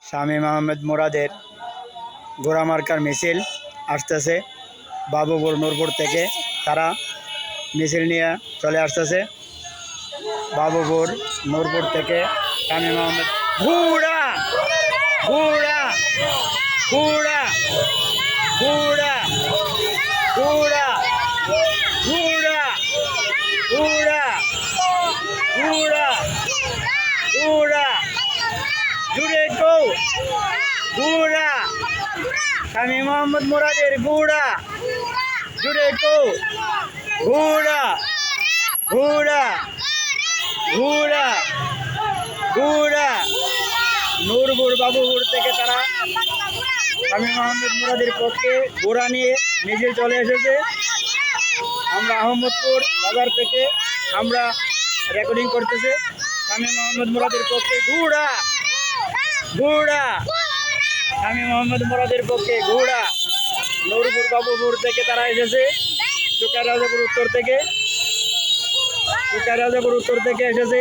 শামীম আহমেদ মুরাদের ঘোড়া মার্কার মিছিল আসতেছে বাবুপুর নূরপুর থেকে। তারা মিছিল নিয়ে চলে আসতেছে বাবুপুর নূরপুর থেকে। শামীম আহমেদ ঘোড়া ঘোড়া ঘোড়া ঘোড়া ঘোড়া ঘোড়া ঘোড়া ঘোড়া ঘোড়া জুড়ে গো ঘোড়া শামীম আহমেদ মুরাদের ঘোড়া জুড়ে গো ঘোড়া ঘোড়া ঘোড়া ঘোড়া নূরপুর বাবুপুর থেকে তারা শামীম আহমেদ মুরাদের পক্ষে ঘোড়া নিয়ে মিছিল চলে এসেছে। আমরা আহমদপুর বাজার থেকে আমরা রেকর্ডিং করতেছে। শামীম আহমেদ মুরাদের পক্ষে ঘোড়া ঘোড়া শামীম আহমেদ মুরাদের পক্ষে ঘোড়া। নূরপুর বাবুপুর থেকে তারা এসেছে সুকারাজাপুর উত্তর থেকে। সুকারাজাপুর উত্তর থেকে এসেছে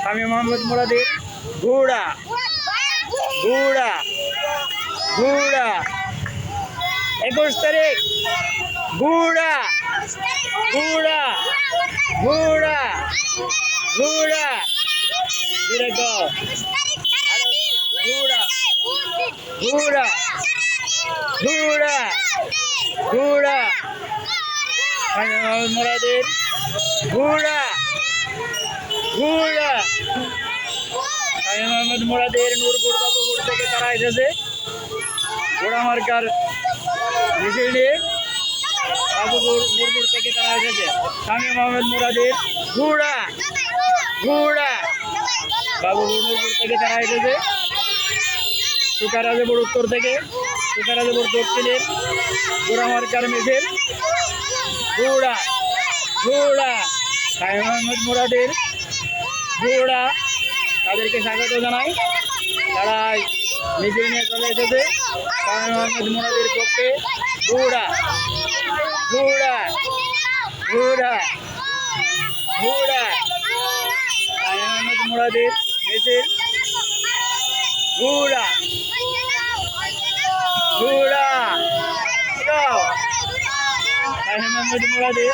শামীম আহমেদ মুরাদের ঘোড়া ঘোড়া ঘোড়া 21 তারিখ ঘোড়া ঘোড়া ঘোড়া ঘোড়া ঘোড়া ঘোড়া ঘোড়া ঘোড়া শামীম আহমেদ মুরাদের ঘোড়া ঘোড়া শামীম আহমেদ মুরাদের নূরপুর বাবুপুর থেকে তারা এসেছে ঘোড়া মার্কার মিছিল নিয়ে। বাবুপুর নূরপুর থেকে তারা এসেছে শামীম আহমেদ মুরাদের ঘোড়া ঘোড়া। বাবুপুর নূরপুর থেকে তারা এসেছে সুকারাজাপুর উত্তর থেকে। সুকারাজাপুর দক্ষিণের ঘোড়া মার্কার মিছিল ঘোড়া ঘোড়া শামীম আহমেদ মুরাদের ঘোড়া। তাদেরকে স্বাগত জানাই। তারা মিছিল নিয়ে চলে এসেছে শামীম আহমেদ মুরাদের পক্ষে ঘোড়া ঘোড়া ঘোড়া ঘোড়া শামীম আহমেদ মুরাদের মিছিল ঘোড়া ঘোড়া। শামীম আহমেদ মুরাদের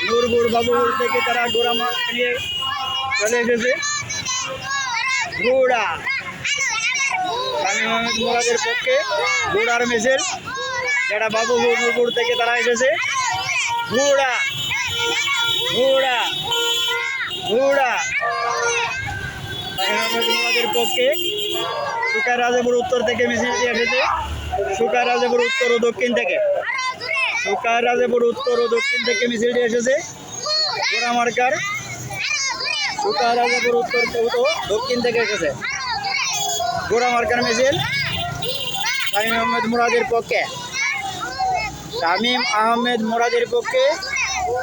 নূরপুর বাবুপুর থেকে তারা ঘোড়া নিয়ে চলে এসেছে ঘোড়া। শামীম আহমেদ মুরাদের পক্ষে ঘোড়ার মিছিল যেটা বাবুপুর নূরপুর থেকে তারা এসেছে ঘোড়া ঘোড়া ঘোড়া। শামীম আহমেদ মুরাদের পক্ষে সুকারাজাপুর উত্তর থেকে মিছিলটি এসেছে সুকারাজাপুর উত্তর ও দক্ষিণ থেকে। সুকারাজাপুর উত্তর ও দক্ষিণ থেকে মিছিলটি এসেছে ঘোড়া মার্কার। সুকারাজাপুর উত্তর ও দক্ষিণ থেকে এসেছে ঘোড়া মার্কার মিছিল শামীম আহমেদ মুরাদের পক্ষে। শামীম আহমেদ মুরাদের পক্ষে